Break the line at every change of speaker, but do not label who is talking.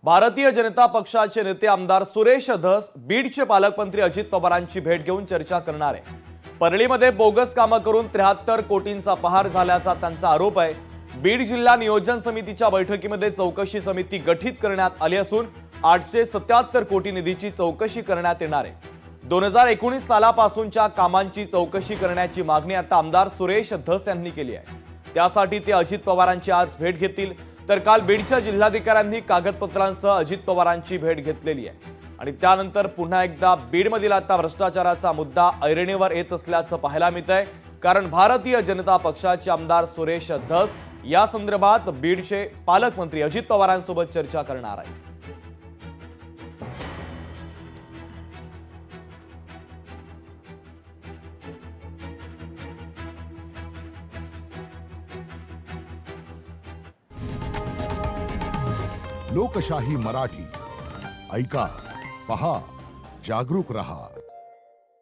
भारतीय जनता पक्षाचे नेते आमदार सुरेश धस बीडचे पालकमंत्री अजित पवारांची भेट घेऊन चर्चा करणार आहे। परळीमध्ये बोगस कामं करून 73 कोटींचा पहार झाल्याचा त्यांचा आरोप आहे। बीड जिल्हा नियोजन समितीच्या बैठकीमध्ये चौकशी समिती गठीत करण्यात आली असून 877 कोटी निधीची चौकशी करण्यात येणार आहे। 2019 सालापासूनच्या कामांची चौकशी करण्याची मागणी आता आमदार सुरेश धस यांनी केली आहे। त्यासाठी ते अजित पवारांची आज भेट घेतील। तर काल बीडच्या जिल्हाधिकाऱ्यांनी कागदपत्रांसह अजित पवारांची भेट घेतलेली आहे आणि त्यानंतर पुन्हा एकदा बीडमधील आता भ्रष्टाचाराचा मुद्दा ऐरणीवर येत असल्याचं पाहायला मिळतंय। कारण भारतीय जनता पक्षाचे आमदार सुरेश धस या संदर्भात बीडचे पालकमंत्री अजित पवारांसोबत चर्चा करणार आहेत।
लोकशाही मराठी ऐका, पहा, जागरूक रहा।